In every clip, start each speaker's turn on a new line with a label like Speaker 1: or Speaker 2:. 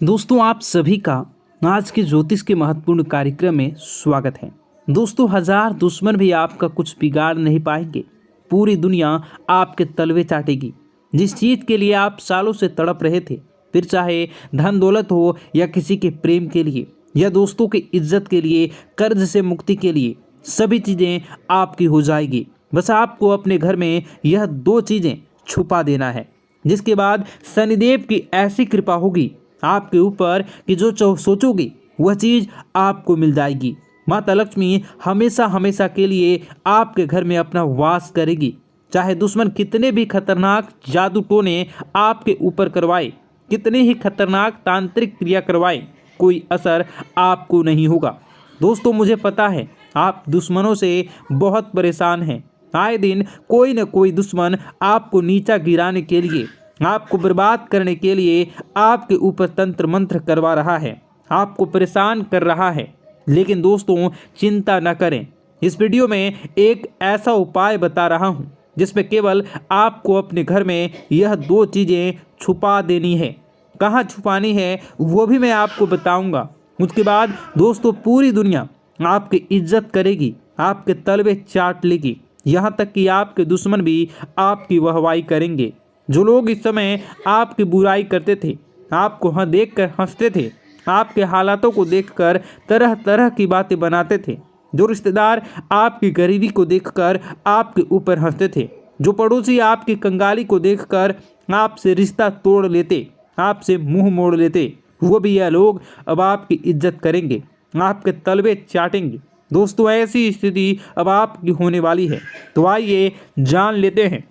Speaker 1: दोस्तों आप सभी का आज के ज्योतिष के महत्वपूर्ण कार्यक्रम में स्वागत है। दोस्तों हजार दुश्मन भी आपका कुछ बिगाड़ नहीं पाएंगे। पूरी दुनिया आपके तलवे चाटेगी। जिस चीज के लिए आप सालों से तड़प रहे थे, फिर चाहे धन दौलत हो या किसी के प्रेम के लिए या दोस्तों की इज्जत के लिए, कर्ज से मुक्ति के लिए, सभी चीजें आपकी हो जाएगी। बस आपको अपने घर में यह दो चीजें छुपा देना है, जिसके बाद शनिदेव की ऐसी कृपा होगी आपके ऊपर कि जो सोचोगे वह चीज आपको मिल जाएगी। माता लक्ष्मी हमेशा हमेशा के लिए आपके घर में अपना वास करेगी। चाहे दुश्मन कितने भी खतरनाक जादू टोने आपके ऊपर करवाए, कितने ही खतरनाक तांत्रिक क्रिया करवाए, कोई असर आपको नहीं होगा। दोस्तों मुझे पता है आप दुश्मनों से बहुत परेशान हैं। आए दिन कोई न कोई दुश्मन आपको नीचा गिराने के लिए, आपको बर्बाद करने के लिए आपके ऊपर तंत्र मंत्र करवा रहा है, आपको परेशान कर रहा है। लेकिन दोस्तों चिंता न करें, इस वीडियो में एक ऐसा उपाय बता रहा हूं जिसमें केवल आपको अपने घर में यह दो चीज़ें छुपा देनी है। कहाँ छुपानी है वो भी मैं आपको बताऊंगा। उसके बाद दोस्तों पूरी दुनिया आपकी इज्जत करेगी, आपके तलवे चाट लेगी, यहाँ तक कि आपके दुश्मन भी आपकी वाहवाही करेंगे। जो लोग इस समय आपकी बुराई करते थे, आपको देखकर हंसते थे, आपके हालातों को देखकर तरह तरह की बातें बनाते थे, जो रिश्तेदार आपकी गरीबी को देखकर आपके ऊपर हंसते थे, जो पड़ोसी आपकी कंगाली को देखकर आपसे रिश्ता तोड़ लेते, आपसे मुंह मोड़ लेते, वो भी यह लोग अब आपकी इज्जत करेंगे, आपके तलवे चाटेंगे। दोस्तों ऐसी स्थिति अब आपकी होने वाली है। तो आइए जान लेते हैं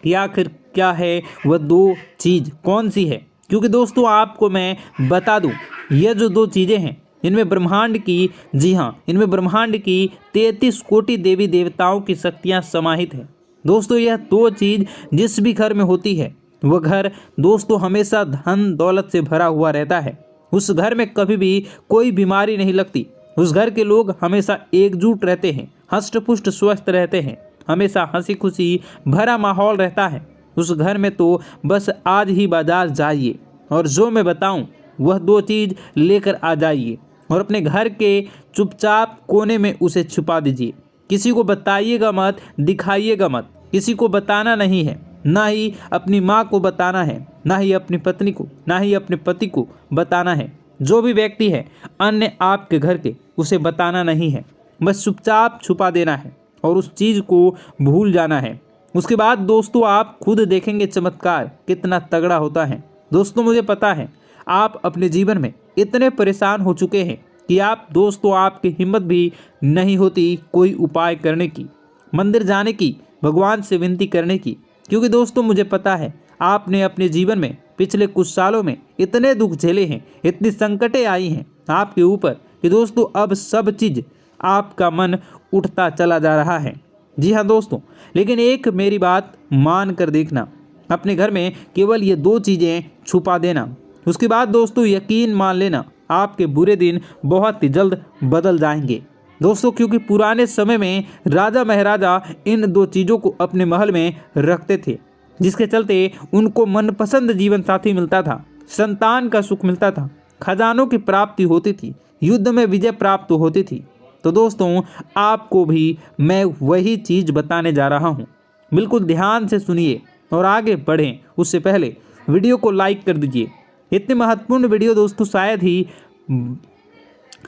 Speaker 1: कि आखिर क्या है वह दो चीज़ कौन सी है। क्योंकि दोस्तों आपको मैं बता दूं, यह जो दो चीज़ें हैं इनमें ब्रह्मांड की, जी हाँ, इनमें ब्रह्मांड की 33 कोटि देवी देवताओं की शक्तियाँ समाहित हैं। दोस्तों यह दो चीज़ जिस भी घर में होती है वह घर दोस्तों हमेशा धन दौलत से भरा हुआ रहता है। उस घर में कभी भी कोई बीमारी नहीं लगती। उस घर के लोग हमेशा एकजुट रहते हैं, हष्ट पुष्ट स्वस्थ रहते हैं, हमेशा हंसी खुशी भरा माहौल रहता है। उस घर में तो बस आज ही बाजार जाइए और जो मैं बताऊं वह दो चीज़ लेकर आ जाइए और अपने घर के चुपचाप कोने में उसे छुपा दीजिए। किसी को बताइएगा मत, दिखाइएगा मत। किसी को बताना नहीं है, ना ही अपनी माँ को बताना है, ना ही अपनी पत्नी को, ना ही अपने पति को बताना है। जो भी व्यक्ति है अन्य आपके घर के, उसे बताना नहीं है, बस चुपचाप छुपा देना है और उस चीज़ को भूल जाना है। उसके बाद दोस्तों आप खुद देखेंगे चमत्कार कितना तगड़ा होता है। दोस्तों मुझे पता है आप अपने जीवन में इतने परेशान हो चुके हैं कि आप दोस्तों आपकी हिम्मत भी नहीं होती कोई उपाय करने की, मंदिर जाने की, भगवान से विनती करने की। क्योंकि दोस्तों मुझे पता है आपने अपने जीवन में पिछले कुछ सालों में इतने दुख झेले हैं, इतनी संकटें आई हैं आपके ऊपर कि दोस्तों अब सब चीज़ आपका मन उठता चला जा रहा है। जी हाँ दोस्तों, लेकिन एक मेरी बात मान कर देखना, अपने घर में केवल ये दो चीज़ें छुपा देना। उसके बाद दोस्तों यकीन मान लेना आपके बुरे दिन बहुत ही जल्द बदल जाएंगे। दोस्तों क्योंकि पुराने समय में राजा महाराजा इन दो चीज़ों को अपने महल में रखते थे, जिसके चलते उनको मनपसंद जीवन साथी मिलता था, संतान का सुख मिलता था, खजानों की प्राप्ति होती थी, युद्ध में विजय प्राप्त होती थी। तो दोस्तों आपको भी मैं वही चीज़ बताने जा रहा हूँ। बिल्कुल ध्यान से सुनिए और आगे बढ़ें उससे पहले वीडियो को लाइक कर दीजिए। इतने महत्वपूर्ण वीडियो दोस्तों शायद ही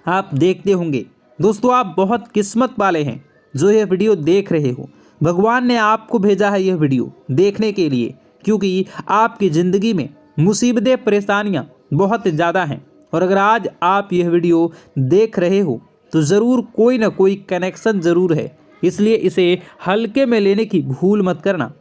Speaker 1: आप देखते होंगे। दोस्तों आप बहुत किस्मत वाले हैं जो यह वीडियो देख रहे हो। भगवान ने आपको भेजा है यह वीडियो देखने के लिए, क्योंकि आपकी ज़िंदगी में मुसीबतें परेशानियाँ बहुत ज़्यादा हैं। और अगर आज आप यह वीडियो देख रहे हो तो ज़रूर कोई ना कोई कनेक्शन ज़रूर है, इसलिए इसे हल्के में लेने की भूल मत करना।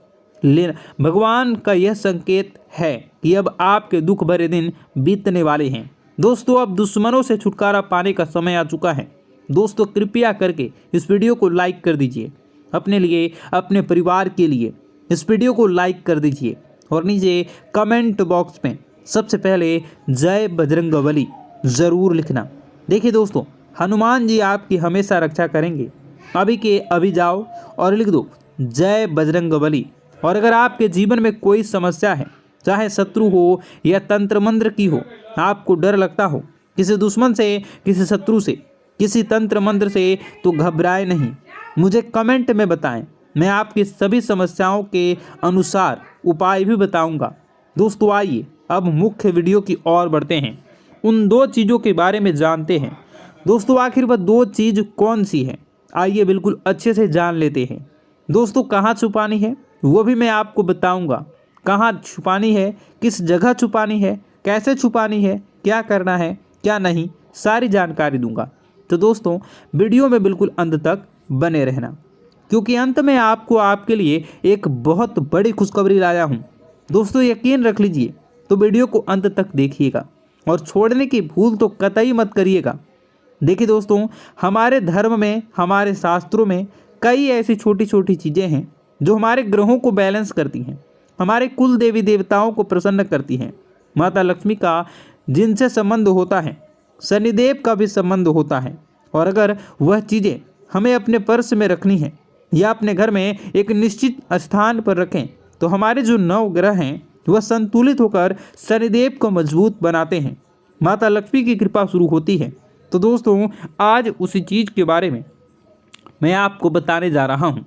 Speaker 1: भगवान का यह संकेत है कि अब आपके दुख भरे दिन बीतने वाले हैं। दोस्तों अब दुश्मनों से छुटकारा पाने का समय आ चुका है। दोस्तों कृपया करके इस वीडियो को लाइक कर दीजिए, अपने लिए, अपने परिवार के लिए इस वीडियो को लाइक कर दीजिए और नीचे कमेंट बॉक्स में सबसे पहले जय बजरंगबली ज़रूर लिखना। देखिए दोस्तों हनुमान जी आपकी हमेशा रक्षा करेंगे। अभी के अभी जाओ और लिख दो जय बजरंगबली। और अगर आपके जीवन में कोई समस्या है, चाहे शत्रु हो या तंत्र मंत्र की हो, आपको डर लगता हो किसी दुश्मन से, किसी शत्रु से, किसी तंत्र मंत्र से, तो घबराए नहीं, मुझे कमेंट में बताएं। मैं आपकी सभी समस्याओं के अनुसार उपाय भी बताऊंगा। दोस्तों आइए अब मुख्य वीडियो की ओर बढ़ते हैं, उन 2 चीज़ों के बारे में जानते हैं। दोस्तों आखिर वह 2 चीज़ कौन सी है, आइए बिल्कुल अच्छे से जान लेते हैं। दोस्तों कहाँ छुपानी है वो भी मैं आपको बताऊंगा, कहाँ छुपानी है, किस जगह छुपानी है, कैसे छुपानी है, क्या करना है क्या नहीं, सारी जानकारी दूंगा। तो दोस्तों वीडियो में बिल्कुल अंत तक बने रहना, क्योंकि अंत में आपको आपके लिए एक बहुत बड़ी खुशखबरी लाया हूँ। दोस्तों यकीन रख लीजिए, तो वीडियो को अंत तक देखिएगा और छोड़ने की भूल तो कतई मत करिएगा। देखिए दोस्तों, हमारे धर्म में, हमारे शास्त्रों में कई ऐसी छोटी छोटी चीज़ें हैं जो हमारे ग्रहों को बैलेंस करती हैं, हमारे कुल देवी देवताओं को प्रसन्न करती हैं। माता लक्ष्मी का जिनसे संबंध होता है, शनिदेव का भी संबंध होता है, और अगर वह चीज़ें हमें अपने पर्स में रखनी है या अपने घर में एक निश्चित स्थान पर रखें, तो हमारे जो 9 ग्रह हैं वह संतुलित होकर शनिदेव को मजबूत बनाते हैं, माता लक्ष्मी की कृपा शुरू होती है। तो दोस्तों आज उसी चीज़ के बारे में मैं आपको बताने जा रहा हूँ।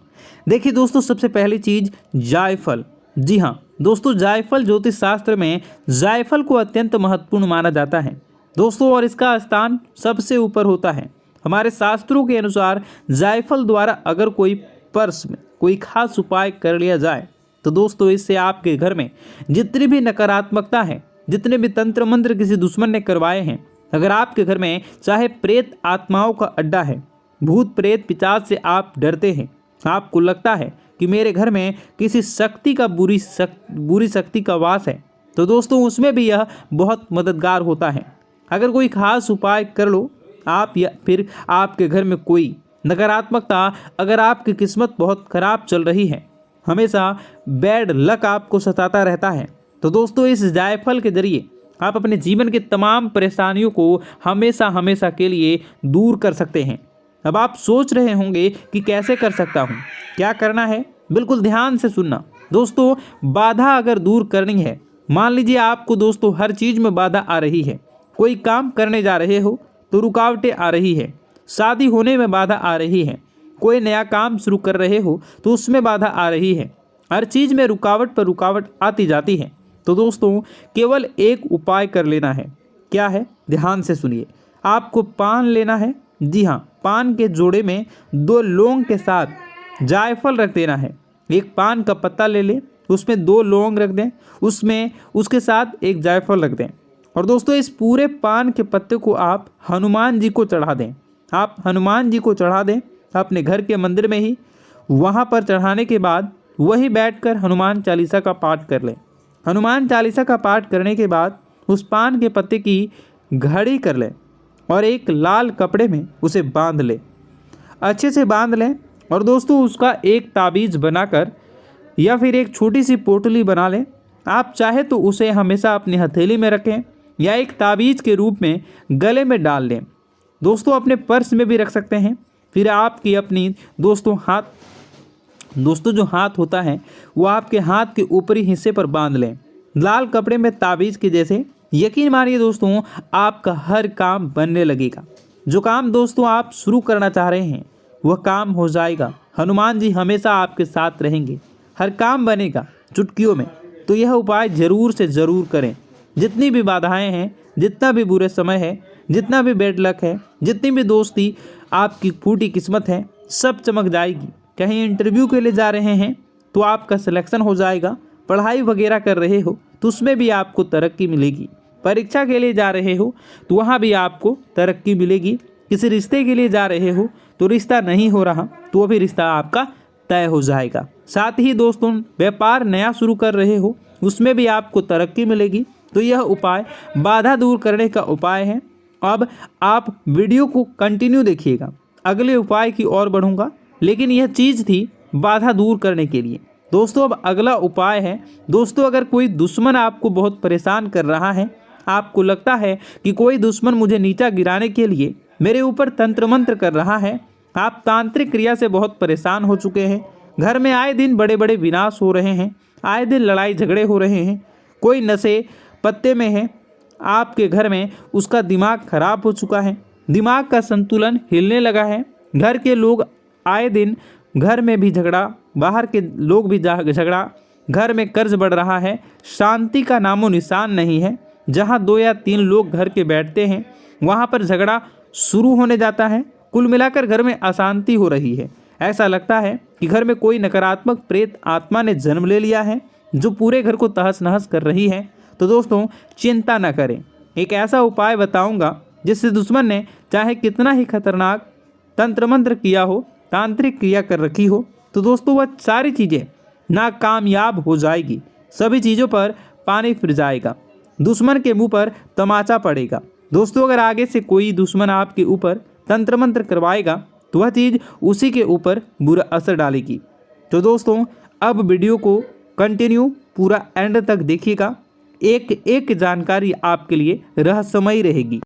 Speaker 1: देखिए दोस्तों, सबसे पहली चीज़ जायफल। जी हाँ दोस्तों, जायफल ज्योतिष शास्त्र में जायफल को अत्यंत महत्वपूर्ण माना जाता है दोस्तों, और इसका स्थान सबसे ऊपर होता है। हमारे शास्त्रों के अनुसार जायफल द्वारा अगर कोई पर्स में कोई खास उपाय कर लिया जाए, तो दोस्तों इससे आपके घर में जितनी भी नकारात्मकता है, जितने भी तंत्र मंत्र किसी दुश्मन ने करवाए हैं, अगर आपके घर में चाहे प्रेत आत्माओं का अड्डा है, भूत प्रेत पिशाच से आप डरते हैं, आपको लगता है कि मेरे घर में किसी शक्ति का बुरी शक्ति का वास है, तो दोस्तों उसमें भी यह बहुत मददगार होता है। अगर कोई खास उपाय कर लो आप, या फिर आपके घर में कोई नकारात्मकता, अगर आपकी किस्मत बहुत खराब चल रही है, हमेशा बैड लक आपको सताता रहता है, तो दोस्तों इस जायफल के जरिए आप अपने जीवन के तमाम परेशानियों को हमेशा हमेशा के लिए दूर कर सकते हैं। अब आप सोच रहे होंगे कि कैसे कर सकता हूँ, क्या करना है, बिल्कुल ध्यान से सुनना। दोस्तों बाधा अगर दूर करनी है, मान लीजिए आपको दोस्तों हर चीज़ में बाधा आ रही है, कोई काम करने जा रहे हो तो रुकावटें आ रही है, शादी होने में बाधा आ रही है, कोई नया काम शुरू कर रहे हो तो उसमें बाधा आ रही है, हर चीज़ में रुकावट पर रुकावट आती जाती है, तो दोस्तों केवल एक उपाय कर लेना है। क्या है, ध्यान से सुनिए। आपको पान लेना है, जी हाँ, पान के जोड़े में 2 लौंग के साथ जायफल रख देना है। एक पान का पत्ता ले लें, उसमें 2 लौंग रख दें, उसमें उसके साथ एक जायफल रख दें, और दोस्तों इस पूरे पान के पत्ते को आप हनुमान जी को चढ़ा दें। आप हनुमान जी को चढ़ा दें अपने घर के मंदिर में ही, वहाँ पर चढ़ाने के बाद वही बैठकर हनुमान चालीसा का पाठ कर लें। हनुमान चालीसा का पाठ करने के बाद उस पान के पत्ते की घड़ी कर लें और एक लाल कपड़े में उसे बांध लें, अच्छे से बांध लें, और दोस्तों उसका एक ताबीज़ बनाकर या फिर एक छोटी सी पोटली बना लें। आप चाहे तो उसे हमेशा अपनी हथेली में रखें या एक ताबीज़ के रूप में गले में डाल लें। दोस्तों अपने पर्स में भी रख सकते हैं। फिर आपकी अपनी दोस्तों जो हाथ होता है वो आपके हाथ के ऊपरी हिस्से पर बांध लें, लाल कपड़े में ताबीज़ के जैसे। यकीन मानिए दोस्तों आपका हर काम बनने लगेगा। जो काम दोस्तों आप शुरू करना चाह रहे हैं वह काम हो जाएगा। हनुमान जी हमेशा आपके साथ रहेंगे, हर काम बनेगा चुटकियों में। तो यह उपाय ज़रूर से ज़रूर करें। जितनी भी बाधाएं हैं, जितना भी बुरे समय है, जितना भी बैड लक है, जितनी भी दोस्ती आपकी फूटी किस्मत है, सब चमक जाएगी। कहीं इंटरव्यू के लिए जा रहे हैं तो आपका सिलेक्शन हो जाएगा। पढ़ाई वगैरह कर रहे हो तो उसमें भी आपको तरक्की मिलेगी। परीक्षा के लिए जा रहे हो तो वहाँ भी आपको तरक्की मिलेगी। किसी रिश्ते के लिए जा रहे हो तो रिश्ता नहीं हो रहा तो वो भी रिश्ता आपका तय हो जाएगा। साथ ही दोस्तों व्यापार नया शुरू कर रहे हो उसमें भी आपको तरक्की मिलेगी। तो यह उपाय बाधा दूर करने का उपाय है। अब आप वीडियो को कंटिन्यू देखिएगा, अगले उपाय की ओर बढ़ूंगा, लेकिन यह चीज़ थी बाधा दूर करने के लिए। दोस्तों अब अगला उपाय है। दोस्तों अगर कोई दुश्मन आपको बहुत परेशान कर रहा है, आपको लगता है कि कोई दुश्मन मुझे नीचा गिराने के लिए मेरे ऊपर तंत्र मंत्र कर रहा है, आप तांत्रिक क्रिया से बहुत परेशान हो चुके हैं, घर में आए दिन बड़े बड़े विनाश हो रहे हैं, आए दिन लड़ाई झगड़े हो रहे हैं, कोई नशे पत्ते में है, आपके घर में उसका दिमाग खराब हो चुका है, दिमाग का संतुलन हिलने लगा है, घर के लोग आए दिन घर में भी झगड़ा, बाहर के लोग भी झगड़ा, घर में कर्ज बढ़ रहा है, शांति का नामो निशान नहीं है। जहाँ 2 या 3 लोग घर के बैठते हैं वहाँ पर झगड़ा शुरू होने जाता है। कुल मिलाकर घर में अशांति हो रही है। ऐसा लगता है कि घर में कोई नकारात्मक प्रेत आत्मा ने जन्म ले लिया है जो पूरे घर को तहस नहस कर रही है। तो दोस्तों चिंता न करें, एक ऐसा उपाय बताऊंगा जिससे दुश्मन ने चाहे कितना ही खतरनाक तंत्र मंत्र किया हो, तांत्रिक क्रिया कर रखी हो, तो दोस्तों वह सारी चीज़ें नाकामयाब हो जाएगी। सभी चीज़ों पर पानी फिर जाएगा, दुश्मन के मुंह पर तमाचा पड़ेगा। दोस्तों अगर आगे से कोई दुश्मन आपके ऊपर तंत्र मंत्र करवाएगा तो वह चीज़ उसी के ऊपर बुरा असर डालेगी। तो दोस्तों अब वीडियो को कंटिन्यू पूरा एंड तक देखिएगा, एक एक जानकारी आपके लिए रहस्यमयी रहेगी।